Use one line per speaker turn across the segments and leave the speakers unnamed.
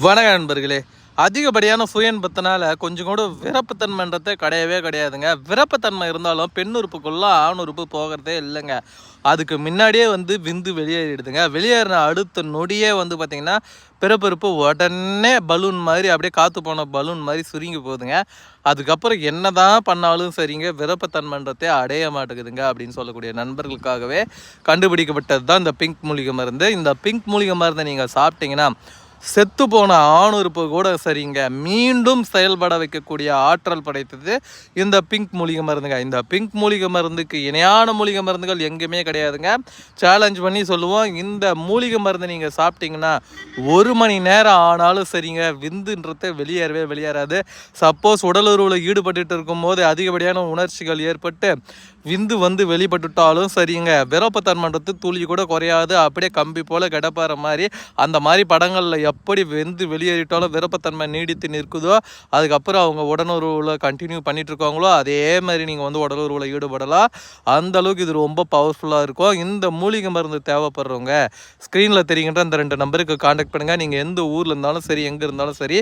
வணக்கம் நண்பர்களே. அதிகப்படியான சுயன்பத்தினால கொஞ்சம் கூட விருப்பத்தன்மைன்றதே கிடையவே கிடையாதுங்க. விருப்பத்தன்மை இருந்தாலும் பெண் உறுப்புக்குள்ள ஆண் உறுப்பு போகிறதே இல்லைங்க. அதுக்கு முன்னாடியே விந்து வெளியேறிடுதுங்க. வெளியேறின அடுத்த நொடியே பார்த்திங்கன்னா பிறப்பிறப்பு உடனே பலூன் மாதிரி அப்படியே காற்று போன பலூன் மாதிரி சுருங்கி போகுதுங்க. அதுக்கப்புறம் என்ன தான் பண்ணாலும் சரிங்க, விருப்பத்தன்மைன்றதே அடைய மாட்டேங்குதுங்க அப்படின்னு சொல்லக்கூடிய நண்பர்களுக்காகவே கண்டுபிடிக்கப்பட்டது தான் இந்த பிங்க் மூலிகை மருந்து. இந்த பிங்க் மூலிகை மருந்தை நீங்கள் சாப்பிட்டீங்கன்னா செத்து போன ஆணுறுப்பு கூட சரிங்க மீண்டும் செயல்பட வைக்கக்கூடிய ஆற்றல் படைத்தது இந்த பிங்க் மூலிகை மருந்துங்க. இந்த பிங்க் மூலிகை மருந்துக்கு இணையான மூலிகை மருந்துகள் எங்கேயுமே கிடையாதுங்க. சேலஞ்ச் பண்ணி சொல்லுவோம், இந்த மூலிகை மருந்து நீங்கள் சாப்பிட்டீங்கன்னா 1 மணி நேரம் ஆனாலும் சரிங்க விந்துன்றது வெளியேறாது. சப்போஸ் உடலுறவில் ஈடுபட்டு இருக்கும்போது அதிகப்படியான உணர்ச்சிகள் ஏற்பட்டு விந்து வெளிப்பட்டுட்டாலும் சரிங்க, விருப்பத்தன்மைன்றது துளி கூட குறையாது. அப்படியே கம்பி போல் கிடப்பாற மாதிரி அந்த மாதிரி படங்களில் எப்படி வெளியேறிட்டாலும் விருப்பத்தன்மை நீடித்து நிற்குதோ அதுக்கப்புறம் அவங்க உடலுறவில் கண்டினியூ பண்ணிட்டு இருக்காங்களோ அதே மாதிரி நீங்கள் உடலுறவில் ஈடுபடலாம். அந்த அளவுக்கு இது ரொம்ப பவர்ஃபுல்லாக இருக்கும். இந்த மூலிகை மருந்து தேவைப்படுறவங்க ஸ்க்ரீனில் தெரிகின்ற இந்த 2 நம்பருக்கு காண்டாக்ட் பண்ணுங்கள். நீங்கள் எந்த ஊரில் இருந்தாலும் சரி, எங்கே இருந்தாலும் சரி,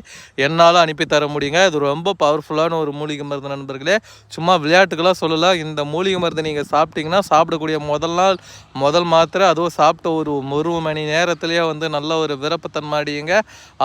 என்னால் அனுப்பி தர முடியுங்க. இது ரொம்ப பவர்ஃபுல்லான ஒரு மூலிகை மருந்து நண்பர்களே. சும்மா விளையாட்டுக்கெல்லாம் சொல்லலாம். இந்த மூலிகை மருந்து நீங்கள் சாப்பிட்டீங்கன்னா சாப்பிடக்கூடிய முதல் மாத்திரை, அதுவும் சாப்பிட்ட ஒரு மணி நேரத்துலேயே நல்ல ஒரு விருப்பத்தன்மை அடையுங்க.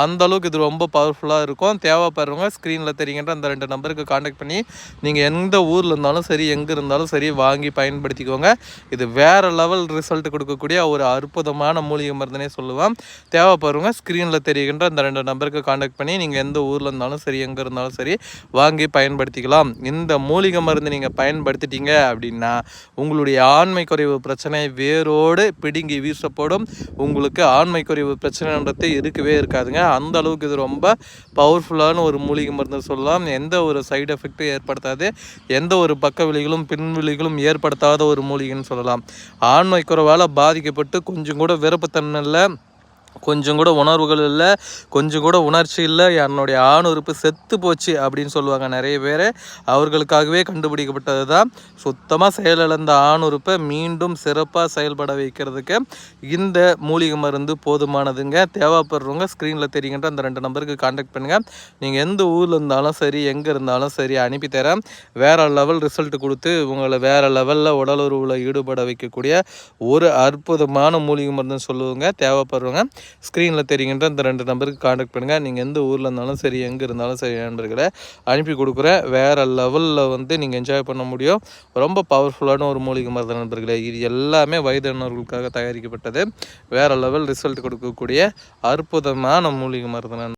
அந்த அளவுக்கு இது ரொம்ப பவர்ஃபுல்லாக இருக்கும். தேவைப்படுறவங்க ஸ்க்ரீனில் தெரிகின்ற அந்த 2 நம்பருக்கு காண்டாக்ட் பண்ணி நீங்கள் எந்த ஊரில் இருந்தாலும் சரி, எங்கே இருந்தாலும் சரி வாங்கி பயன்படுத்திக்கோங்க. இது வேறு லெவல் ரிசல்ட் கொடுக்கக்கூடிய ஒரு அற்புதமான மூலிகை மருந்துனே சொல்லுவேன். தேவைப்படுறவங்க ஸ்க்ரீனில் தெரிகின்ற அந்த 2 நம்பருக்கு காண்டாக்ட் பண்ணி நீங்கள் எந்த ஊரில் இருந்தாலும் சரி, எங்கே இருந்தாலும் சரி வாங்கி பயன்படுத்திக்கலாம். இந்த மூலிகை மருந்து நீங்கள் பயன்படுத்திட்டீங்க அப்படின்னா உங்களுடைய ஆண்மை குறைவு பிரச்சனை வேரோடு பிடுங்கி வீசப்படும். உங்களுக்கு ஆண்மை குறைவு பிரச்சனைன்றது இருக்கவே இருக்காதுங்க. அந்த அளவுக்கு இது ரொம்ப பவர்ஃபுல்லான ஒரு மூலிகை மருந்து சொல்லலாம். எந்த ஒரு சைடு எஃபெக்டும் ஏற்படுத்தாது, எந்த ஒரு பக்க விளைவுகளும் பின்விளைவுகளும் ஏற்படுத்தாத ஒரு மூலிகைன்னு சொல்லலாம். ஆண்மை குறைவால் பாதிக்கப்பட்டு கொஞ்சம் கூட விருப்பத்தன்மை இல்லை, கொஞ்சம் கூட உணர்வுகள் இல்லை, கொஞ்சம் கூட உணர்ச்சி இல்லை, என்னுடைய ஆண் உறுப்பு செத்து போச்சு அப்படின்னு சொல்லுவாங்க நிறைய பேர். அவர்களுக்காகவே கண்டுபிடிக்கப்பட்டது தான். சுத்தமாக செயலிழந்த ஆண் உறுப்பை மீண்டும் சிறப்பாக செயல்பட வைக்கிறதுக்கு இந்த மூலிகை மருந்து போதுமானதுங்க. தேவைப்படுறவங்க ஸ்க்ரீனில் தெரிகின்ற அந்த 2 நம்பருக்கு காண்டாக்ட் பண்ணுங்கள். நீங்கள் எந்த ஊரில் இருந்தாலும் சரி, எங்கே இருந்தாலும் சரி அனுப்பி தரேன். வேறு லெவல் ரிசல்ட் கொடுத்து உங்களை வேறு லெவலில் உடலுறவில் ஈடுபட வைக்கக்கூடிய ஒரு அற்புதமான மூலிகை மருந்துன்னு சொல்லுவாங்க. தேவைப்படுறவங்க ஸ்க்ரீனில் தெரிகின்ற இந்த 2 நம்பருக்கு காண்டாக்ட் பண்ணுங்கள். நீங்கள் எந்த ஊரில் இருந்தாலும் சரி, எங்கே இருந்தாலும் சரி நண்பர்களை அனுப்பி கொடுக்குறேன். வேறு லெவலில் நீங்கள் என்ஜாய் பண்ண முடியும். ரொம்ப பவர்ஃபுல்லான ஒரு மூலிகை மருந்து நண்பர்களே. இது எல்லாமே வயதானவர்களுக்காக தயாரிக்கப்பட்டது. வேறு லெவல் ரிசல்ட் கொடுக்கக்கூடிய அற்புதமான மூலிகை மருந்து.